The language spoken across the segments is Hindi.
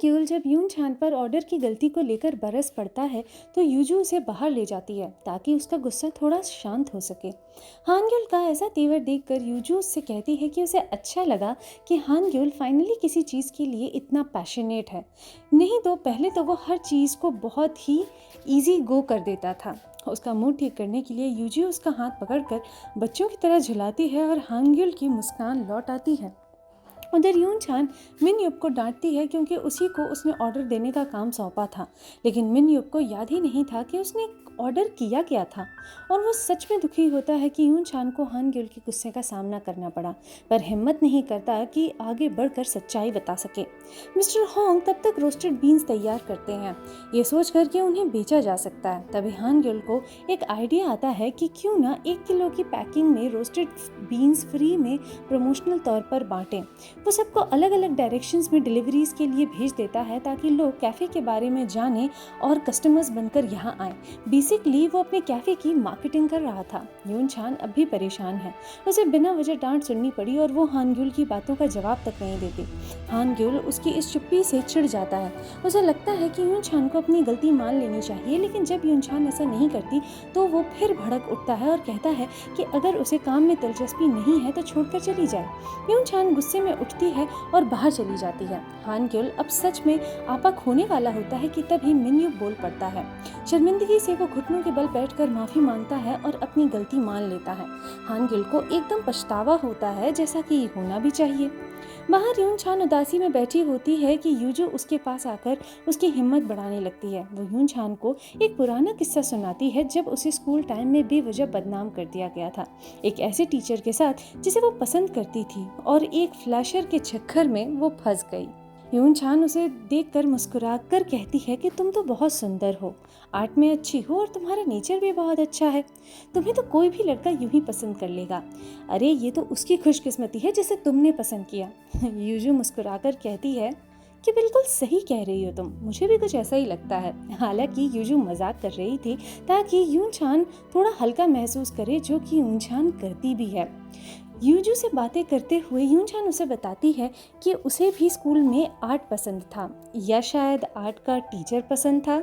ग्यूल जब यून छान पर ऑर्डर की गलती को लेकर बरस पड़ता है तो यूजू उसे बाहर ले जाती है ताकि उसका गुस्सा थोड़ा शांत हो सके। हान ग्यूल का ऐसा तेवर देखकर यूजू उससे कहती है कि उसे अच्छा लगा कि हान ग्यूल फाइनली किसी चीज़ के लिए इतना पैशनेट है, नहीं तो पहले तो वो हर चीज़ को बहुत ही ईजी गो कर देता था। उसका मूड ठीक करने के लिए यूजू उसका हाथ पकड़कर बच्चों की तरह झुलाती है और हान ग्यूल की मुस्कान लौट आती है। उधर यून छान मिन युप को डांटती है क्योंकि उसी को उसने ऑर्डर देने का काम सौंपा था, लेकिन मिन युप को याद ही नहीं था कि उसने ऑर्डर किया क्या था और वो सच में दुखी होता है कि यून छान को हान ग्यूल के गुस्से का सामना करना पड़ा, पर हिम्मत नहीं करता कि आगे बढ़कर सच्चाई बता सके। मिस्टर होंग तब तक रोस्टेड बीन्स तैयार करते हैं, ये सोच कर कि उन्हें बेचा जा सकता है। तभी हान ग्यूल को एक आइडिया आता है कि क्यों ना 1 किलो की पैकिंग में रोस्टेड बीन्स फ्री में प्रमोशनल तौर पर बांटें। वो सबको अलग अलग डायरेक्शंस में डिलीवरीज के लिए भेज देता है ताकि लोग कैफ़े के बारे में जानें और कस्टमर्स बनकर यहाँ आएँ। बेसिकली वो अपने कैफ़े की मार्केटिंग कर रहा था। यून छान अब भी परेशान है, उसे बिना वजह डांट सुननी पड़ी और वो हान ग्यूल की बातों का जवाब तक नहीं देती। हान ग्यूल उसकी इस चुप्पी से चिढ़ जाता है। उसे लगता है कि यून छान को अपनी गलती मान लेनी चाहिए, लेकिन जब यून छान ऐसा नहीं करती तो वो फिर भड़क उठता है और कहता है कि अगर उसे काम में दिलचस्पी नहीं है तो छोड़कर चली जाए। यून छान गुस्से में उठती है और बाहर चली जाती है। हान ग्यूल अब सच में आपा खोने वाला होता है कि तभी मिन युप बोल पड़ता है। शर्मिंदगी से वो घुटनों के बल बैठकर माफी मांगता है और अपनी गलती मान लेता है। हान ग्यूल को एकदम पछतावा होता है, जैसा कि होना भी चाहिए। बाहर यून छान उदासी में बैठी होती है कि यूजू उसके पास आकर उसकी हिम्मत बढ़ाने लगती है। वो यून छान को एक पुराना किस्सा सुनाती है जब उसे स्कूल टाइम में बेवजह बदनाम कर दिया गया था, एक ऐसे टीचर के साथ जिसे वो पसंद करती थी, और एक फ्लैशर के चक्कर में वो फंस गई। यून छान उसे देखकर मुस्कुराकर कहती है कि तुम तो बहुत सुंदर हो, आर्ट में अच्छी हो और तुम्हारा नेचर भी बहुत अच्छा है, तुम्हें तो कोई भी लड़का यूं ही पसंद कर लेगा। अरे ये तो उसकी खुशकिस्मती है जिसे तुमने पसंद किया। यूजू मुस्कुराकर कहती है कि बिल्कुल सही कह रही हो तुम, मुझे भी कुछ ऐसा ही लगता है। हालांकि यूजू मजाक कर रही थी ताकि यून छान थोड़ा हल्का महसूस करे, जो कि यून छान करती भी है। यूजू से बातें करते हुए यून छान उसे बताती है कि उसे भी स्कूल में आर्ट पसंद था, या शायद आर्ट का टीचर पसंद था।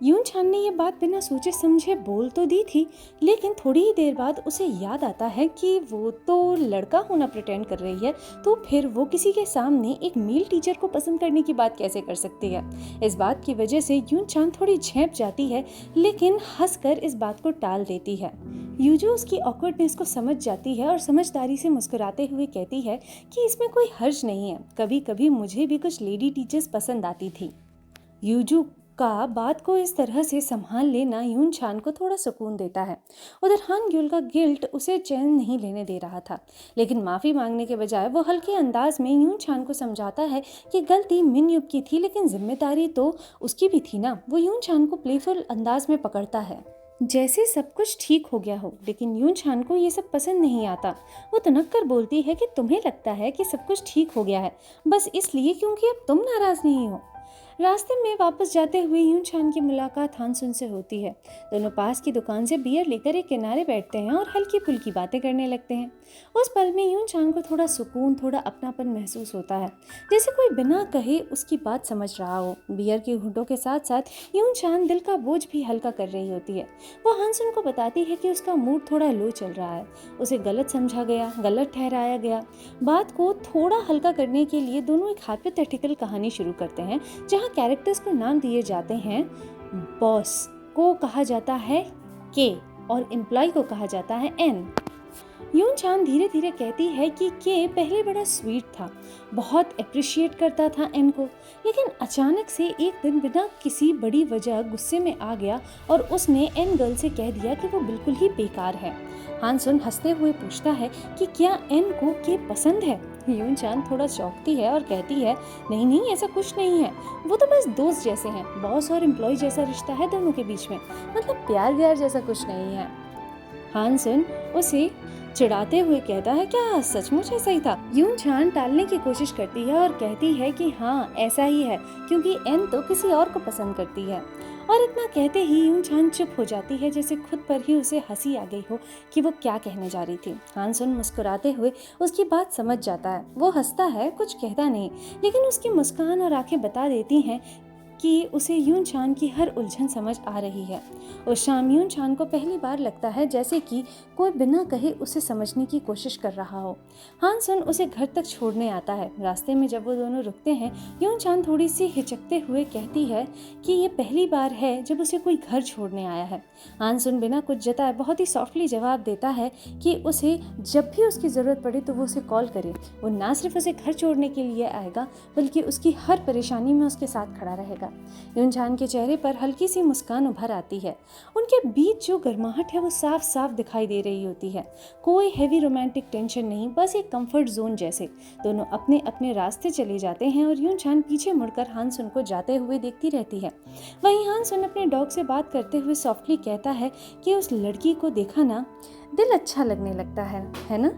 यून छान ने यह बात बिना सोचे समझे बोल तो दी थी, लेकिन थोड़ी ही देर बाद उसे याद आता है कि वो तो लड़का होना प्रिटेंड कर रही है, तो फिर वो किसी के सामने एक मेल टीचर को पसंद करने की बात कैसे कर सकती है। इस बात की वजह से यून छान थोड़ी झेंप जाती है, लेकिन हंसकर इस बात को टाल देती है। यूजू उसकी ऑकवर्डनेस को समझ जाती है और समझदारी से मुस्कुराते हुए कहती है कि इसमें कोई हर्ज नहीं है, कभी कभी मुझे भी कुछ लेडी टीचर्स पसंद आती थी। यूजू का बात को इस तरह से संभाल लेना यून छान को थोड़ा सुकून देता है। उधर हान ग्यूल का गिल्ट उसे चैन नहीं लेने दे रहा था, लेकिन माफ़ी मांगने के बजाय वो हल्के अंदाज में यून छान को समझाता है कि गलती मिन युप की थी, लेकिन जिम्मेदारी तो उसकी भी थी ना। वो यून छान को प्लेफुल अंदाज में पकड़ता है, जैसे सब कुछ ठीक हो गया हो, लेकिन यून छान को ये सब पसंद नहीं आता। वो तनक कर बोलती है कि तुम्हें लगता है कि सब कुछ ठीक हो गया है बस इसलिए क्योंकि अब तुम नाराज़ नहीं हो। रास्ते में वापस जाते हुए यून छान की मुलाकात हान सुन से होती है। दोनों पास की दुकान से बियर लेकर एक किनारे बैठते हैं और हल्की फुल्की बातें करने लगते हैं। उस पल में यून छान को थोड़ा सुकून, थोड़ा अपनापन महसूस होता है, जैसे कोई बिना कहे उसकी बात समझ रहा हो। बियर के घूंटों के साथ साथ यून छान दिल का बोझ भी हल्का कर रही होती है। वो हानसुन को बताती है कि उसका मूड थोड़ा लो चल रहा है, उसे गलत समझा गया, गलत ठहराया गया। बात को थोड़ा हल्का करने के लिए दोनों एक हाइपोथेटिकल कहानी शुरू करते हैं, जहाँ कैरेक्टर्स को नाम दिए जाते हैं। बॉस को कहा जाता है के और एम्प्लॉय को कहा जाता है एन। यून छान धीरे धीरे कहती है कि के पहले बड़ा स्वीट था, बहुत अप्रिशिएट करता था एन को, लेकिन अचानक से एक दिन बिना किसी बड़ी वजह गुस्से में आ गया और उसने एन गर्ल से कह दिया कि वो बिल्कुल ही बेकार है। हानसुन हंसते हुए पूछता है कि क्या एन को के पसंद है। यून छान थोड़ा चौंकती है और कहती है नहीं नहीं, ऐसा कुछ नहीं है, वो तो बस दोस्त जैसे हैं, बॉस और एम्प्लॉय जैसा रिश्ता है दोनों के बीच में, मतलब प्यार व्यार जैसा कुछ नहीं है। हानसुन उसे चिढ़ाते हुए कहता है क्या सचमुच ऐसा ही था। यून छान टालने की कोशिश करती है और कहती है कि हाँ ऐसा ही है, क्योंकि एन तो किसी और को पसंद करती है। और इतना कहते ही यून चुप हो जाती है, जैसे खुद पर ही उसे हंसी आ गई हो कि वो क्या कहने जा रही थी। हान सुन मुस्कुराते हुए उसकी बात समझ जाता है। वो हंसता है, कुछ कहता नहीं, लेकिन उसकी मुस्कान और आंखें बता देती हैं कि उसे यून चान की हर उलझन समझ आ रही है। उस शाम यून चान को पहली बार लगता है जैसे कि कोई बिना कहे उसे समझने की कोशिश कर रहा हो। हान सुन उसे घर तक छोड़ने आता है। रास्ते में जब वो दोनों रुकते हैं, यून चान थोड़ी सी हिचकते हुए कहती है कि ये पहली बार है जब उसे कोई घर छोड़ने आया है। हान सुन बिना कुछ जताए बहुत ही सॉफ्टली जवाब देता है कि उसे जब भी उसकी ज़रूरत पड़े तो वो उसे कॉल करे। वो ना सिर्फ उसे घर छोड़ने के लिए आएगा, बल्कि उसकी हर परेशानी में उसके साथ खड़ा रहेगा। यून चान के चेहरे पर हल्की सी मुस्कान उभर आती है। उनके बीच जो गर्माहट है वो साफ साफ दिखाई दे रही होती है। कोई हैवी रोमांटिक टेंशन नहीं, बस एक कंफर्ट जोन जैसे। दोनों अपने अपने रास्ते चले जाते हैं और यून चान पीछे मुड़कर हान सुन को जाते हुए देखती रहती है। वहीं हान सुन अपने डॉग से बात करते हुए सॉफ्टली कहता है कि उस लड़की को देखा ना, दिल अच्छा लगने लगता है ना।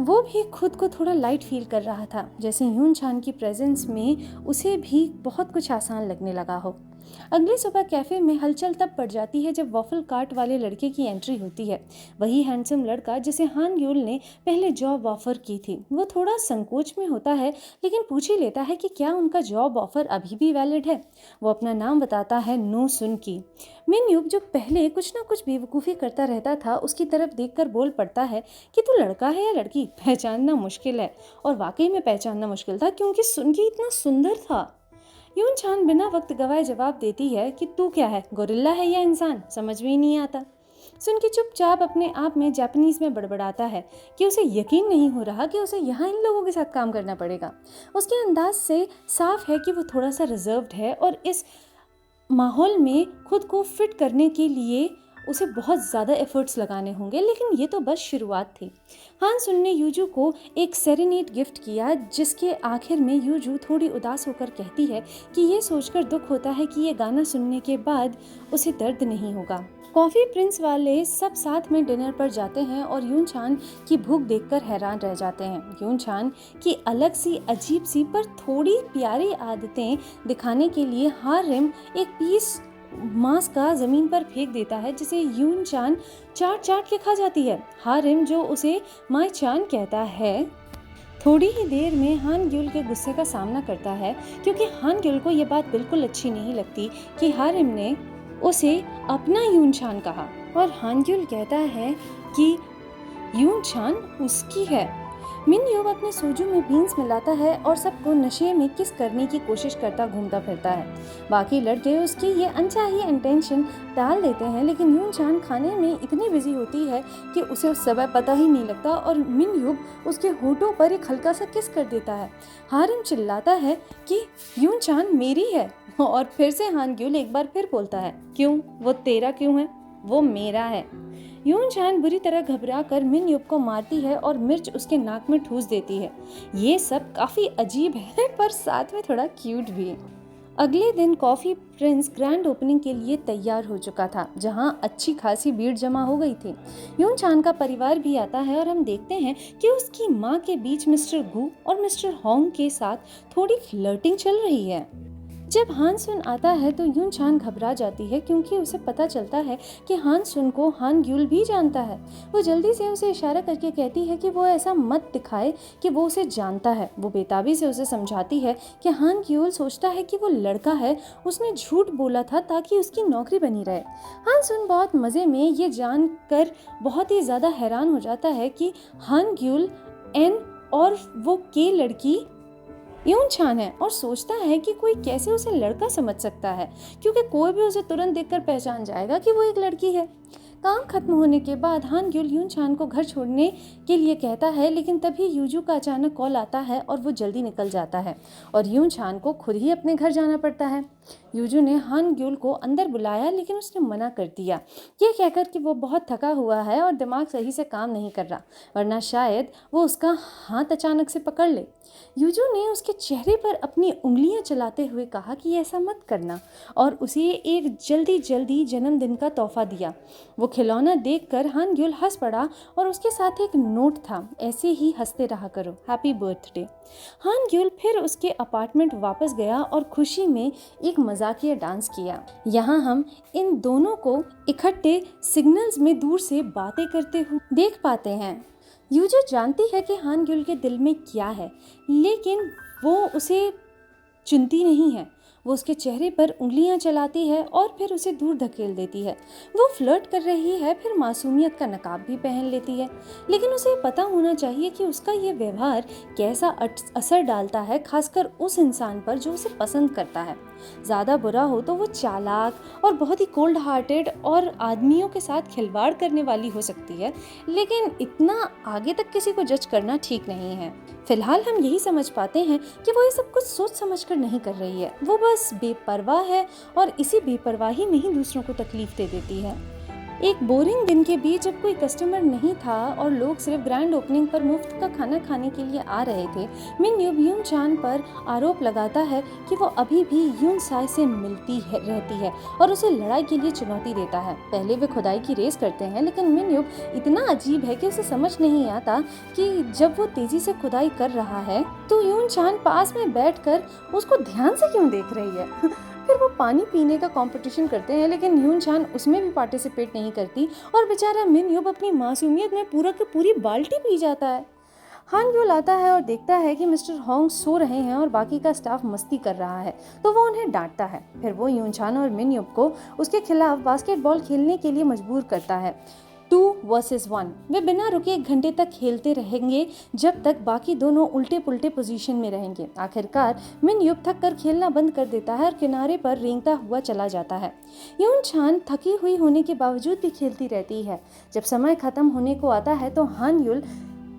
वो भी खुद को थोड़ा लाइट फील कर रहा था, जैसे यून चान की प्रेजेंस में उसे भी बहुत कुछ आसान लगने लगा हो। अगली सुबह कैफे में हलचल तब पड़ जाती है जब वॉफल कार्ट वाले लड़के की एंट्री होती है। वही हैंडसम लड़का जिसे हान ग्यूल ने पहले जॉब ऑफर की थी। वो थोड़ा संकोच में होता है, लेकिन पूछ ही लेता है कि क्या उनका जॉब ऑफर अभी भी वैलिड है। वो अपना नाम बताता है, नो सुन की। मिन यूब जो पहले कुछ ना कुछ बेवकूफ़ी करता रहता था, उसकी तरफ देखकर बोल पड़ता है कि तू लड़का है या लड़की, पहचानना मुश्किल है। और वाकई में पहचानना मुश्किल था, क्योंकि सुनगी इतना सुंदर था। यून चान बिना वक्त गवाए जवाब देती है कि तू क्या है, गोरिल्ला है या इंसान, समझ में ही नहीं आता। सुन के चुपचाप अपने आप में जापानीज में बड़बड़ाता है कि उसे यकीन नहीं हो रहा कि उसे यहाँ इन लोगों के साथ काम करना पड़ेगा। उसके अंदाज से साफ है कि वो थोड़ा सा रिजर्व्ड है और इस माहौल में खुद को फिट करने के लिए उसे बहुत ज़्यादा एफर्ट्स लगाने होंगे, लेकिन ये तो बस शुरुआत थी। हान सुन ने यूजू को एक सेरेनेड गिफ्ट किया, जिसके आखिर में यूजू थोड़ी उदास होकर कहती है कि ये सोचकर दुख होता है कि ये गाना सुनने के बाद उसे दर्द नहीं होगा। कॉफ़ी प्रिंस वाले सब साथ में डिनर पर जाते हैं और यून चान की भूख देखकर हैरान रह जाते हैं। यून चान की अलग सी अजीब सी पर थोड़ी प्यारी आदतें दिखाने के लिए हारिम एक पीस मांस का जमीन पर फेंक देता है, जिसे यून चान चाट चाट के खा जाती है। हारिम, जो उसे माई चान कहता है, थोड़ी ही देर में हान ग्यूल के गुस्से का सामना करता है, क्योंकि हान ग्यूल को यह बात बिल्कुल अच्छी नहीं लगती कि हारिम ने उसे अपना यून चान कहा। और हान ग्यूल कहता है कि यून चान उसकी है। मिन यूब अपने सोजू में बीन्स मिलाता है और सबको नशे में किस करने की कोशिश करता घूमता फिरता है। बाकी लड़के उसकी ये अनचाही इंटेंशन टाल देते हैं, लेकिन यून चान खाने में इतनी बिजी होती है कि उसे उस समय पता ही नहीं लगता और मिन यूब उसके होठों पर एक हल्का सा किस कर देता है। हारिम चिल्लाता है कि यून चान मेरी है, और फिर से हान ग्यूल एक बार फिर बोलता है, क्यों, वो तेरा क्यों है, वो मेरा है। यून चान बुरी तरह घबरा कर मिन यूब को मारती है और मिर्च उसके नाक में ठूस देती है। ये सब काफ़ी अजीब है, पर साथ में थोड़ा क्यूट भी। अगले दिन कॉफ़ी प्रिंस ग्रैंड ओपनिंग के लिए तैयार हो चुका था, जहां अच्छी खासी भीड़ जमा हो गई थी। यून चान का परिवार भी आता है और हम देखते हैं कि उसकी माँ के बीच मिस्टर गू और मिस्टर होंग के साथ थोड़ी फ्लर्टिंग चल रही है। जब हान सुन आता है तो यून चान घबरा जाती है, क्योंकि उसे पता चलता है कि हान सुन को हान ग्यूल भी जानता है। वो जल्दी से उसे इशारा करके कहती है कि वो ऐसा मत दिखाए कि वो उसे जानता है। वो बेताबी से उसे समझाती है कि हान ग्यूल सोचता है कि वो लड़का है, उसने झूठ बोला था ताकि उसकी नौकरी बनी रहे। हान सुन बहुत मज़े में ये जानकर बहुत ही ज़्यादा हैरान हो जाता है कि हान ग्यूल एन और वो के लड़की यून चान है, और सोचता है कि कोई कैसे उसे लड़का समझ सकता है, क्योंकि कोई भी उसे तुरंत देखकर पहचान जाएगा कि वो एक लड़की है। काम खत्म होने के बाद हान ग्यूल यून चान को घर छोड़ने के लिए कहता है, लेकिन तभी यूजू का अचानक कॉल आता है और वो जल्दी निकल जाता है और यून चान को खुद ही अपने घर जाना पड़ता है। यूजू ने हान ग्यूल को अंदर बुलाया, लेकिन उसने मना कर दिया, ये कहकर कि वो बहुत थका हुआ है और दिमाग सही से काम नहीं कर रहा, वरना शायद वो उसका हाथ अचानक से पकड़ ले। यूजू ने उसके चेहरे पर अपनी उंगलियां चलाते हुए कहा कि ऐसा मत करना, और उसे एक जल्दी जन्मदिन का तोहफा दिया। वो खिलौना देखकर हान ग्यूल हंस पड़ा और उसके साथ एक नोट था, ऐसे ही हंसते रहा करो, हैप्पी बर्थडे। हान ग्यूल फिर उसके अपार्टमेंट वापस गया और खुशी में एक एक मजाकिया डांस किया। यहाँ हम इन दोनों को इकट्ठे सिग्नल्स में दूर से बातें करते हुए देख पाते हैं। यूजू जानती है कि हान ग्युल के दिल में क्या है, लेकिन वो उसे चुनती नहीं है। वो उसके चेहरे पर उंगलियां चलाती है और फिर उसे दूर धकेल देती है। वो फ्लर्ट कर रही है, फिर मासूमियत का नकाब भी पहन लेती है, लेकिन उसे पता होना चाहिए कि उसका ये व्यवहार कैसा असर डालता है, खासकर उस इंसान पर जो उसे पसंद करता है। ज़्यादा बुरा हो तो वो चालाक और बहुत ही कोल्ड हार्टेड और आदमियों के साथ खिलवाड़ करने वाली हो सकती है, लेकिन इतना आगे तक किसी को जज करना ठीक नहीं है। फिलहाल हम यही समझ पाते हैं कि वो ये सब कुछ सोच समझकर नहीं कर रही है, वो बस बेपरवाह है और इसी बेपरवाही में ही दूसरों को तकलीफ दे देती है। एक बोरिंग दिन के बीच जब कोई कस्टमर नहीं था और लोग सिर्फ ग्रैंड ओपनिंग पर मुफ्त का खाना खाने के लिए आ रहे थे, मिन यूब यून चान पर आरोप लगाता है कि वो अभी भी यून साय से रहती है और उसे लड़ाई के लिए चुनौती देता है। पहले वे खुदाई की रेस करते हैं, लेकिन मिन यूब इतना अजीब है कि उसे समझ नहीं आता कि जब वो तेजी से खुदाई कर रहा है तो यून चान पास में बैठकर उसको ध्यान से क्यों देख रही है। फिर वो पानी पीने का कंपटीशन करते हैं, लेकिन यून चान उसमें भी पार्टिसिपेट नहीं करती और बेचारा मिन यूब अपनी मासूमियत में पूरा की पूरी बाल्टी पी जाता है। हान ग्युल आता है और देखता है कि मिस्टर होंग सो रहे हैं और बाकी का स्टाफ मस्ती कर रहा है, तो वो उन्हें डांटता है। फिर वो यून चान और मिन यूब को उसके खिलाफ बास्केटबॉल खेलने के लिए मजबूर करता है। 2 वर्सेस 1। वे बिना रुके 1 घंटे तक खेलते रहेंगे जब तक बाकी दोनों उल्टे पुल्टे पोजीशन में रहेंगे। आखिरकार मिन यूब थक कर खेलना बंद कर देता है और किनारे पर रेंगता हुआ चला जाता है। यून चान थकी हुई होने के बावजूद भी खेलती रहती है। जब समय खत्म होने को आता है तो हान युल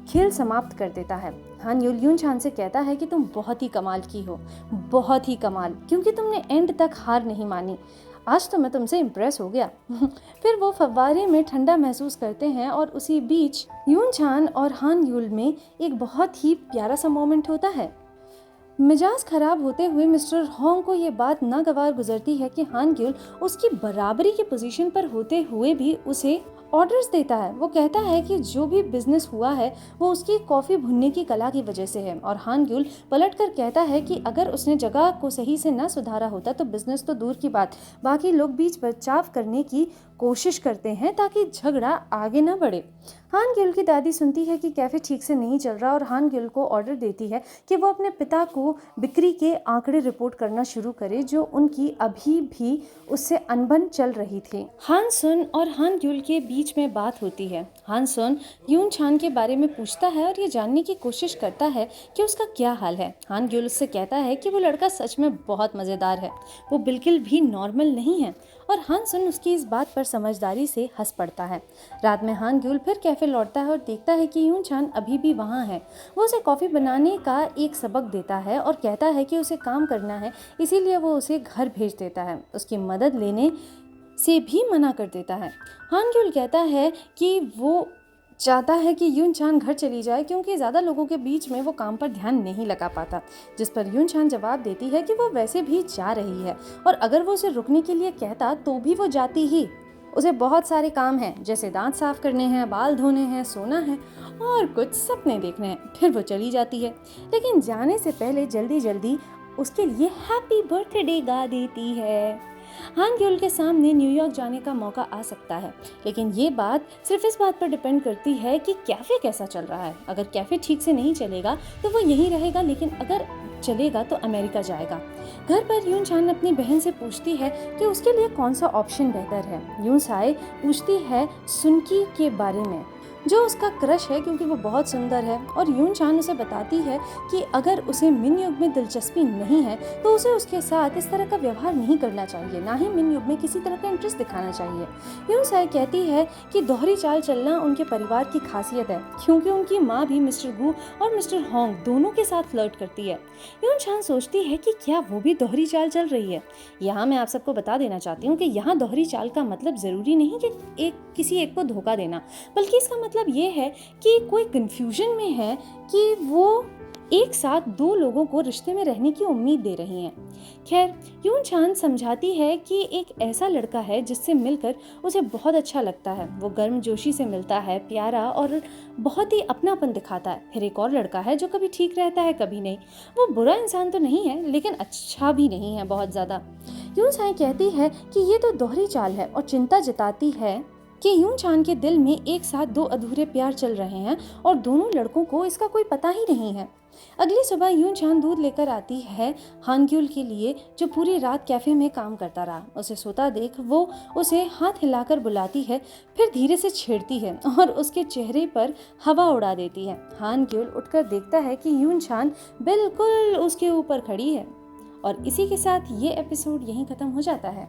खेल समाप्त कर देता है। हान युल यून चान से कहता है कि तुम बहुत ही कमाल की हो, बहुत ही कमाल, क्योंकि तुमने एंड तक हार नहीं मानी। आज तो मैं तुमसे इम्प्रेस हो गया। फिर वो फव्वारे में ठंडा महसूस करते हैं और उसी बीच यून चान और हान युल में एक बहुत ही प्यारा सा मोमेंट होता है। मिजाज खराब होते हुए मिस्टर होंग को ये बात नागवार गुजरती है कि हान ग्युल उसकी बराबरी की पोजीशन पर होते हुए भी उसे ऑर्डर्स देता है। वो कहता है कि जो भी बिजनेस हुआ है वो उसकी कॉफ़ी भुनने की कला की वजह से है, और हान ग्युल पलट कर कहता है कि अगर उसने जगह को सही से न सुधारा होता तो बिजनेस तो दूर की बात, बाकी लोग बीच बचाव करने की कोशिश करते हैं ताकि झगड़ा आगे न बढ़े। हान ग्युल की दादी सुनती है कि कैफ़े ठीक से नहीं चल रहा और हान ग्युल को ऑर्डर देती है कि वो अपने पिता को बिक्री के आंकड़े रिपोर्ट करना शुरू करे, जो उनकी अभी भी उससे अनबन चल रही थी। हान सुन और हान ग्युल के बीच में बात होती है। हान सुन यून चान के बारे में पूछता है और ये जानने की कोशिश करता है कि उसका क्या हाल है। हान ग्युल उससे कहता है कि वो लड़का सच में बहुत मज़ेदार है, वो बिल्कुल भी नॉर्मल नहीं है, और हान सुन उसकी इस बात पर समझदारी से हंस पड़ता है। रात में हान ग्युल फिर कैफ़े लौटता है और देखता है कि यून चान अभी भी वहाँ है। वो उसे कॉफ़ी बनाने का एक सबक देता है और कहता है कि उसे काम करना है, इसीलिए वो उसे घर भेज देता है। उसकी मदद लेने से भी मना कर देता है। हान ग्युल कहता है कि वो चाहता है कि यून चान घर चली जाए क्योंकि ज़्यादा लोगों के बीच में वो काम पर ध्यान नहीं लगा पाता, जिस पर यून चान जवाब देती है कि वो वैसे भी जा रही है और अगर वो उसे रुकने के लिए कहता तो भी वो जाती ही। उसे बहुत सारे काम हैं, जैसे दांत साफ करने हैं, बाल धोने हैं, सोना है और कुछ सपने देखने हैं। फिर वो चली जाती है, लेकिन जाने से पहले जल्दी जल्दी उसके लिए हैप्पी बर्थडे गा देती है। हान ग्युल के सामने न्यूयॉर्क जाने का मौका आ सकता है, लेकिन ये बात सिर्फ इस बात पर डिपेंड करती है कि कैफ़े कैसा चल रहा है। अगर कैफ़े ठीक से नहीं चलेगा तो वो यहीं रहेगा, लेकिन अगर चलेगा तो अमेरिका जाएगा। घर पर यून चान अपनी बहन से पूछती है कि उसके लिए कौन सा ऑप्शन बेहतर है। यून साय पूछती है सुनकी के बारे में, जो उसका क्रश है क्योंकि वो बहुत सुंदर है, और यून चान उसे बताती है कि अगर उसे मिन युग में दिलचस्पी नहीं है तो उसे उसके साथ इस तरह का व्यवहार नहीं करना चाहिए, ना ही मिन युग में किसी तरह का इंटरेस्ट दिखाना चाहिए। यून साय कहती है कि दोहरी चाल चलना उनके परिवार की खासियत है, क्योंकि उनकी माँ भी मिस्टर गू और मिस्टर होंग दोनों के साथ फ्लर्ट करती है। यून चान सोचती है कि क्या वो भी दोहरी चाल चल रही है। यहाँ मैं आप सबको बता देना चाहती हूँ कि यहाँ दोहरी चाल का मतलब ज़रूरी नहीं कि किसी एक को धोखा देना, बल्कि इसका मतलब ये है कि कोई कंफ्यूजन में है कि वो एक साथ दो लोगों को रिश्ते में रहने की उम्मीद दे रही हैं। खैर, यून चान समझाती है कि एक ऐसा लड़का है जिससे मिलकर उसे बहुत अच्छा लगता है। वो गर्मजोशी से मिलता है, प्यारा और बहुत ही अपनापन दिखाता है। फिर एक और लड़का है जो कभी ठीक रहता है कभी नहीं। वो बुरा इंसान तो नहीं है लेकिन अच्छा भी नहीं है बहुत ज़्यादा। यून चान कहती है कि ये तो दोहरी चाल है और चिंता जताती है कि यून चान के दिल में एक साथ दो अधूरे प्यार चल रहे हैं और दोनों लड़कों को इसका कोई पता ही नहीं है। अगली सुबह यून चान दूध लेकर आती है हानग्युल के लिए, जो पूरी रात कैफे में काम करता रहा। उसे सोता देख वो उसे हाथ हिलाकर बुलाती है, फिर धीरे से छेड़ती है और उसके चेहरे पर हवा उड़ा देती है। हानग्युल उठकर देखता है कि यून चान बिल्कुल उसके ऊपर खड़ी है। और इसी के साथ ये एपिसोड यहीं खत्म हो जाता है।